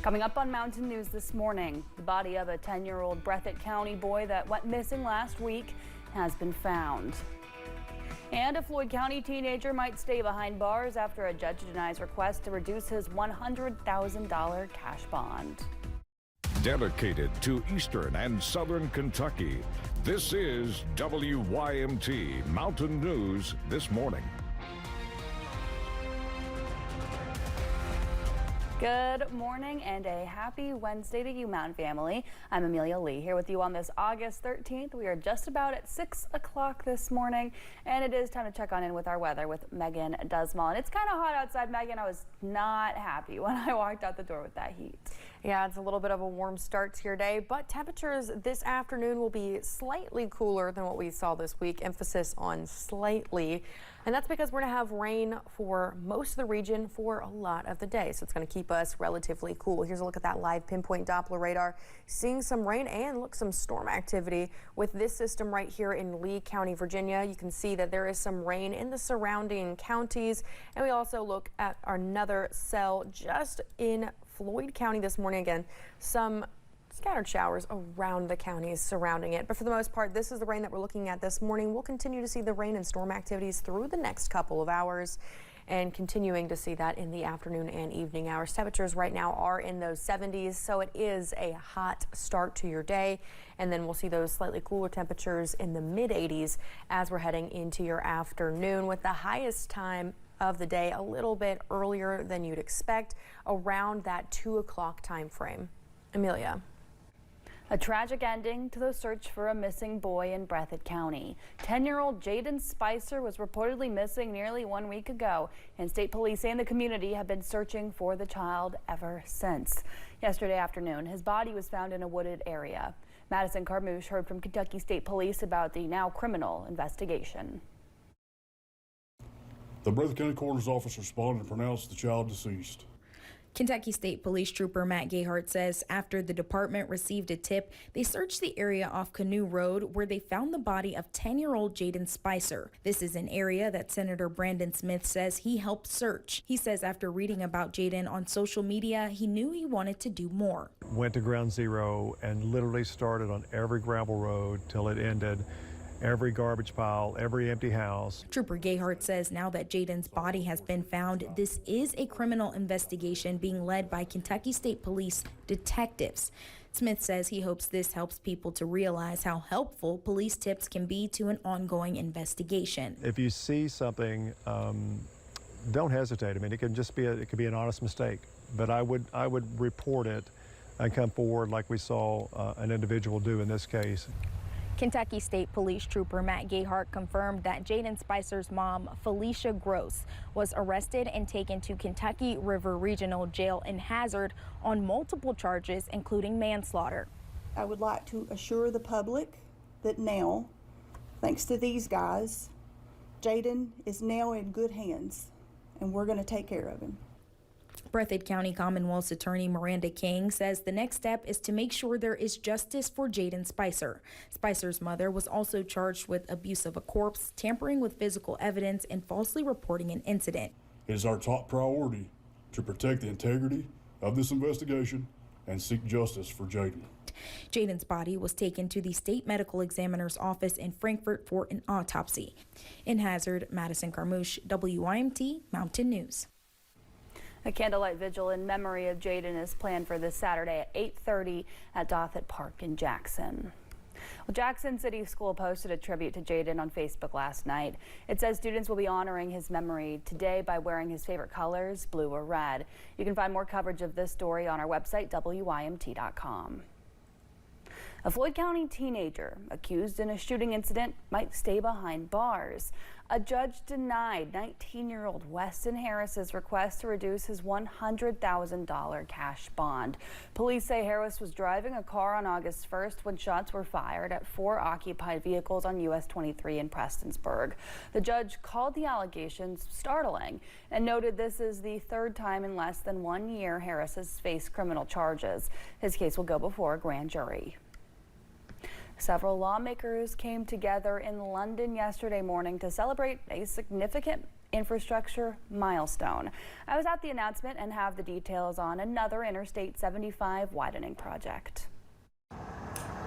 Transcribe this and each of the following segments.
Coming up on Mountain News this morning, the body of a 10-year-old Breathitt County boy that went missing last week has been found. And a Floyd County teenager might stay behind bars after a judge denies request to reduce his $100,000 cash bond. Dedicated to Eastern and Southern Kentucky, this is WYMT Mountain News this morning. Good morning and a happy Wednesday to you, Mountain family. I'm Amelia Lee here with you on this August 13th. We are just about at 6 o'clock this morning, and it is time to check on in with our weather with Megan Dusmal. And it's kind of hot outside, Megan. I was not happy when I walked out the door with that heat. Yeah, it's a little bit of a warm start to your day, but temperatures this afternoon will be slightly cooler than what we saw this week. Emphasis on slightly. And that's because we're going to have rain for most of the region for a lot of the day. So it's going to keep us relatively cool. Here's a look at that live pinpoint Doppler radar. Seeing some rain and look, some storm activity with this system right here in Lee County, Virginia. You can see that there is some rain in the surrounding counties. And we also look at another cell just in Floyd County this morning. Again, some scattered showers around the counties surrounding it. But for the most part, this is the rain that we're looking at this morning. We'll continue to see the rain and storm activities through the next couple of hours and continuing to see that in the afternoon and evening hours. Temperatures right now are in those 70s, so it is a hot start to your day. And then we'll see those slightly cooler temperatures in the mid 80s as we're heading into your afternoon, with the highest time of the day a little bit earlier than you'd expect, around that 2 o'clock time frame. Amelia. A tragic ending to the search for a missing boy in Breathitt County. 10-year-old Jaden Spicer was reportedly missing nearly 1 week ago, and state police and the community have been searching for the child ever since. Yesterday afternoon, his body was found in a wooded area. Madison Carmouche heard from Kentucky State Police about the now criminal investigation. The Breathitt County Coroner's Office responded and pronounced the child deceased. Kentucky State Police Trooper Matt Gayhart says after the department received a tip, they searched the area off Canoe Road where they found the body of 10-year-old Jaden Spicer. This is an area that Senator Brandon Smith says he helped search. He says after reading about Jaden on social media, he knew he wanted to do more. Went to ground zero and literally started on every gravel road till it ended. Every garbage pile, every empty house. Trooper Gayhart says now that Jaden's body has been found, this is a criminal investigation being led by Kentucky State Police detectives. Smith says he hopes this helps people to realize how helpful police tips can be to an ongoing investigation. If you see something, don't hesitate. I mean, it could be an honest mistake, but I would report it and come forward like we saw an individual do in this case. Kentucky State Police Trooper Matt Gayhart confirmed that Jaden Spicer's mom, Felicia Gross, was arrested and taken to Kentucky River Regional Jail in Hazard on multiple charges, including manslaughter. I would like to assure the public that now, thanks to these guys, Jaden is now in good hands, and we're going to take care of him. Breathitt County Commonwealth's attorney Miranda King says the next step is to make sure there is justice for Jaden Spicer. Spicer's mother was also charged with abuse of a corpse, tampering with physical evidence, and falsely reporting an incident. It is our top priority to protect the integrity of this investigation and seek justice for Jaden. Jaden's body was taken to the state medical examiner's office in Frankfort for an autopsy. In Hazard, Madison Carmouche, WYMT Mountain News. A candlelight vigil in memory of Jaden is planned for this Saturday at 8:30 at Dothett Park in Jackson. Well, Jackson City School posted a tribute to Jaden on Facebook last night. It says students will be honoring his memory today by wearing his favorite colors, blue or red. You can find more coverage of this story on our website, WYMT.com. A Floyd County teenager accused in a shooting incident might stay behind bars. A judge denied 19-year-old Weston Harris's request to reduce his $100,000 cash bond. Police say Harris was driving a car on August 1st when shots were fired at 4 occupied vehicles on US 23 in Prestonsburg. The judge called the allegations startling and noted this is the third time in less than 1 year Harris has faced criminal charges. His case will go before a grand jury. Several lawmakers came together in London yesterday morning to celebrate a significant infrastructure milestone. I was at the announcement and have the details on another Interstate 75 widening project.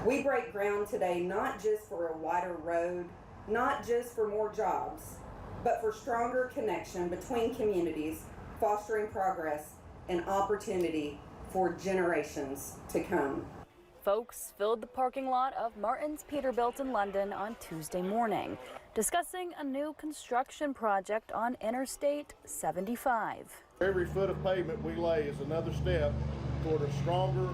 We break ground today not just for a wider road, not just for more jobs, but for stronger connection between communities, fostering progress and opportunity for generations to come. Folks filled the parking lot of Martin's Peterbilt in London on Tuesday morning, discussing a new construction project on Interstate 75. Every foot of pavement we lay is another step toward a stronger,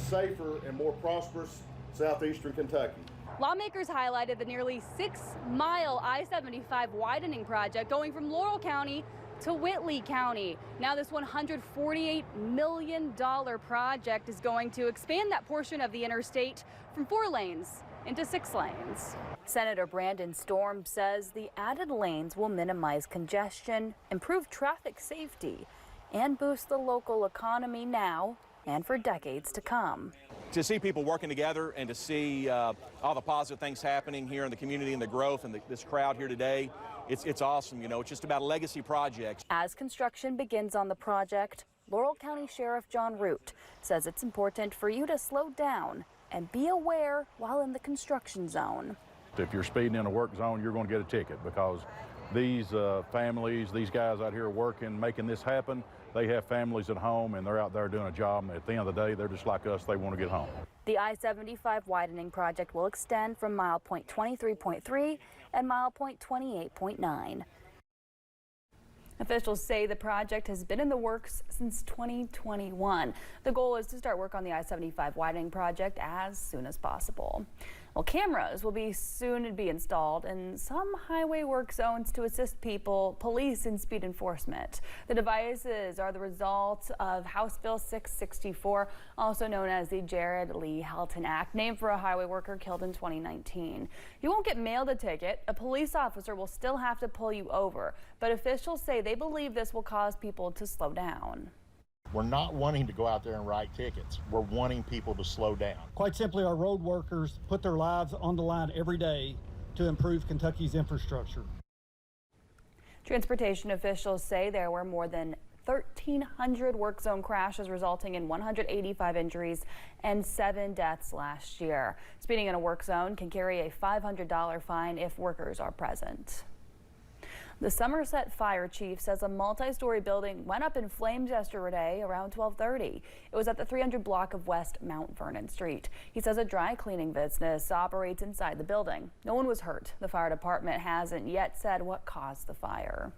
safer, and more prosperous southeastern Kentucky. Lawmakers highlighted the nearly 6-mile I-75 widening project going from Laurel County to Whitley County. Now this $148 million project is going to expand that portion of the interstate from 4 lanes into 6 lanes. Senator Brandon Storm says the added lanes will minimize congestion, improve traffic safety, and boost the local economy now and for decades to come. To see people working together and to see all the positive things happening here in the community and the growth and this crowd here today, it's awesome. You know, it's just about a legacy project. As construction begins on the project, Laurel County Sheriff John Root says it's important for you to slow down and be aware while in the construction zone. If you're speeding in a work zone, you're going to get a ticket because these families, these guys out here working, making this happen, they have families at home and they're out there doing a job, and at the end of the day, they're just like us, they want to get home. The I-75 widening project will extend from mile point 23.3 and mile point 28.9. Officials say the project has been in the works since 2021. The goal is to start work on the I-75 widening project as soon as possible. Well, cameras will soon be installed in some highway work zones to assist police in speed enforcement. The devices are the result of House Bill 664, also known as the Jared Lee Helton Act, named for a highway worker killed in 2019. You won't get mailed a ticket. A police officer will still have to pull you over, but officials say they believe this will cause people to slow down. We're not wanting to go out there and write tickets. We're wanting people to slow down. Quite simply, our road workers put their lives on the line every day to improve Kentucky's infrastructure. Transportation officials say there were more than 1,300 work zone crashes, resulting in 185 injuries and 7 deaths last year. Speeding in a work zone can carry a $500 fine if workers are present. The Somerset fire chief says a multi-story building went up in flames yesterday around 12:30. It was at the 300 block of West Mount Vernon Street. He says a dry cleaning business operates inside the building. No one was hurt. The fire department hasn't yet said what caused the fire.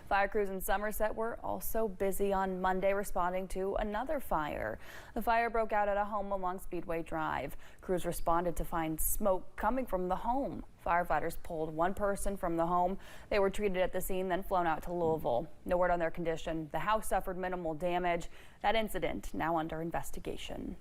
Fire crews in Somerset were also busy on Monday responding to another fire. The fire broke out at a home along Speedway Drive. Crews responded to find smoke coming from the home. Firefighters pulled one person from the home. They were treated at the scene, then flown out to Louisville. No word on their condition. The house suffered minimal damage. That incident now under investigation.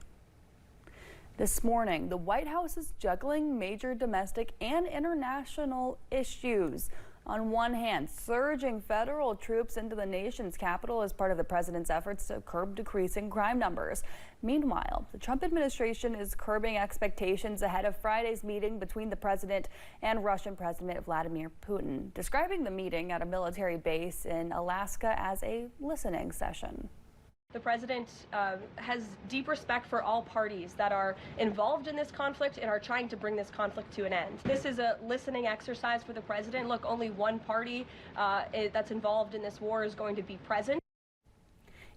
This morning, the White House is juggling major domestic and international issues. On one hand, surging federal troops into the nation's capital as part of the president's efforts to curb decreasing crime numbers. Meanwhile, the Trump administration is curbing expectations ahead of Friday's meeting between the president and Russian President Vladimir Putin, describing the meeting at a military base in Alaska as a listening session. The president has deep respect for all parties that are involved in this conflict and are trying to bring this conflict to an end. This is a listening exercise for the president. Look, only one party that's involved in this war is going to be present.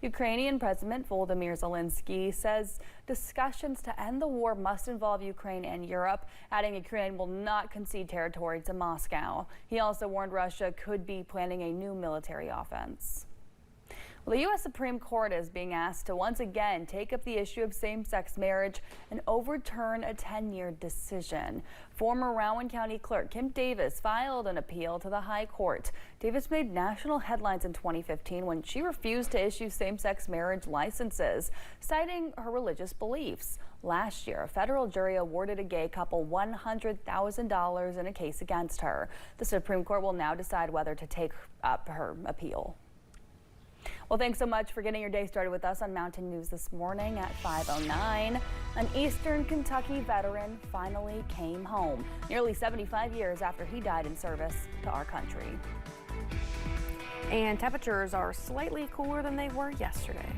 Ukrainian President Volodymyr Zelensky says discussions to end the war must involve Ukraine and Europe, adding Ukraine will not concede territory to Moscow. He also warned Russia could be planning a new military offense. Well, the U.S. Supreme Court is being asked to once again take up the issue of same-sex marriage and overturn a 10-year decision. Former Rowan County Clerk Kim Davis filed an appeal to the High Court. Davis made national headlines in 2015 when she refused to issue same-sex marriage licenses, citing her religious beliefs. Last year, a federal jury awarded a gay couple $100,000 in a case against her. The Supreme Court will now decide whether to take up her appeal. Well, thanks so much for getting your day started with us on Mountain News this morning at 5:09. An Eastern Kentucky veteran finally came home, nearly 75 years after he died in service to our country. And temperatures are slightly cooler than they were yesterday.